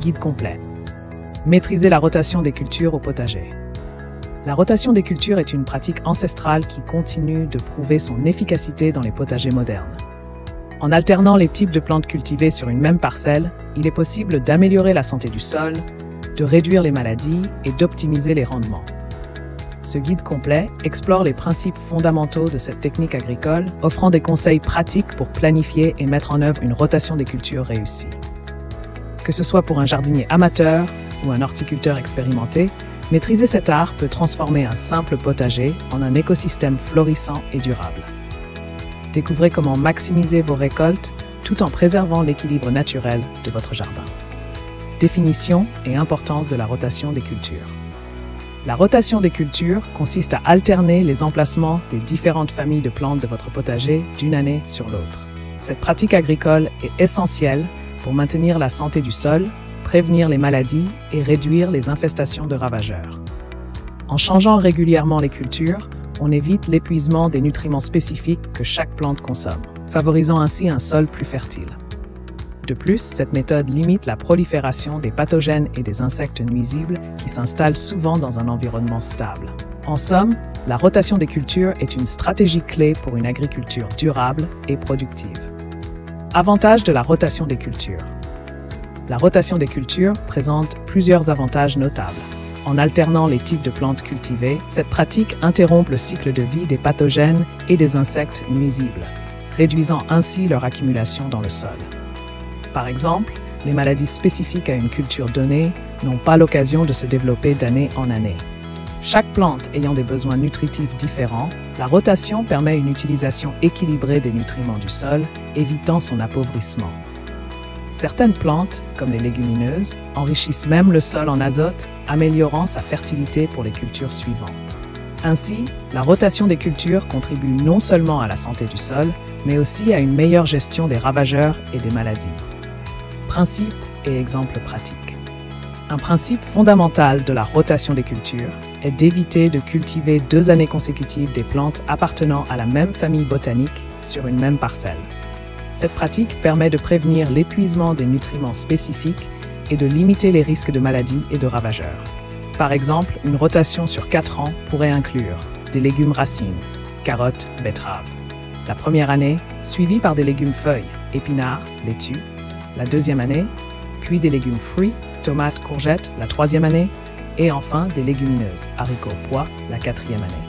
guide complet. Maîtriser la rotation des cultures au potager. La rotation des cultures est une pratique ancestrale qui continue de prouver son efficacité dans les potagers modernes. En alternant les types de plantes cultivées sur une même parcelle, il est possible d'améliorer la santé du sol, de réduire les maladies et d'optimiser les rendements. Ce guide complet explore les principes fondamentaux de cette technique agricole, offrant des conseils pratiques pour planifier et mettre en œuvre une rotation des cultures réussie. Que ce soit pour un jardinier amateur ou un horticulteur expérimenté, maîtriser cet art peut transformer un simple potager en un écosystème florissant et durable. Découvrez comment maximiser vos récoltes tout en préservant l'équilibre naturel de votre jardin. Définition et importance de la rotation des cultures. La rotation des cultures consiste à alterner les emplacements des différentes familles de plantes de votre potager d'une année sur l'autre. Cette pratique agricole est essentielle pour maintenir la santé du sol, prévenir les maladies et réduire les infestations de ravageurs. En changeant régulièrement les cultures, on évite l'épuisement des nutriments spécifiques que chaque plante consomme, favorisant ainsi un sol plus fertile. De plus, cette méthode limite la prolifération des pathogènes et des insectes nuisibles qui s'installent souvent dans un environnement stable. En somme, la rotation des cultures est une stratégie clé pour une agriculture durable et productive. Avantages de la rotation des cultures. La rotation des cultures présente plusieurs avantages notables. En alternant les types de plantes cultivées, cette pratique interrompt le cycle de vie des pathogènes et des insectes nuisibles, réduisant ainsi leur accumulation dans le sol. Par exemple, les maladies spécifiques à une culture donnée n'ont pas l'occasion de se développer d'année en année. Chaque plante ayant des besoins nutritifs différents, la rotation permet une utilisation équilibrée des nutriments du sol, évitant son appauvrissement. Certaines plantes, comme les légumineuses, enrichissent même le sol en azote, améliorant sa fertilité pour les cultures suivantes. Ainsi, la rotation des cultures contribue non seulement à la santé du sol, mais aussi à une meilleure gestion des ravageurs et des maladies. Principes et exemples pratiques. Un principe fondamental de la rotation des cultures est d'éviter de cultiver 2 années consécutives des plantes appartenant à la même famille botanique sur une même parcelle. Cette pratique permet de prévenir l'épuisement des nutriments spécifiques et de limiter les risques de maladies et de ravageurs. Par exemple, une rotation sur 4 ans pourrait inclure des légumes racines, carottes, betteraves. La première année, suivie par des légumes feuilles, épinards, laitues. La deuxième année, puis des légumes fruits, tomates, courgettes, la 3e année, et enfin des légumineuses, haricots, pois, la 4e année.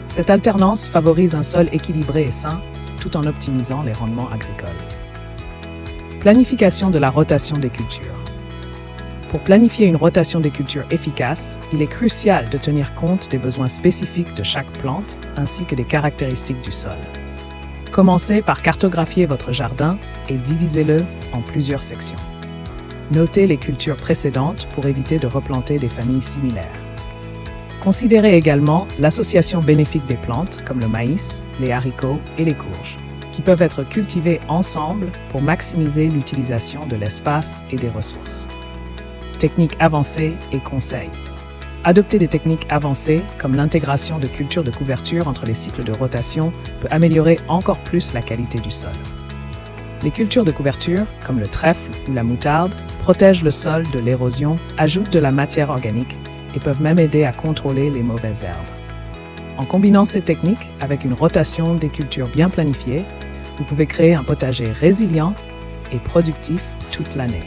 Cette alternance favorise un sol équilibré et sain, tout en optimisant les rendements agricoles. Planification de la rotation des cultures. Pour planifier une rotation des cultures efficace, il est crucial de tenir compte des besoins spécifiques de chaque plante ainsi que des caractéristiques du sol. Commencez par cartographier votre jardin et divisez-le en plusieurs sections. Notez les cultures précédentes pour éviter de replanter des familles similaires. Considérez également l'association bénéfique des plantes comme le maïs, les haricots et les courges, qui peuvent être cultivés ensemble pour maximiser l'utilisation de l'espace et des ressources. Techniques avancées et conseils. Adopter des techniques avancées, comme l'intégration de cultures de couverture entre les cycles de rotation, peut améliorer encore plus la qualité du sol. Les cultures de couverture, comme le trèfle ou la moutarde, protègent le sol de l'érosion, ajoutent de la matière organique et peuvent même aider à contrôler les mauvaises herbes. En combinant ces techniques avec une rotation des cultures bien planifiée, vous pouvez créer un potager résilient et productif toute l'année.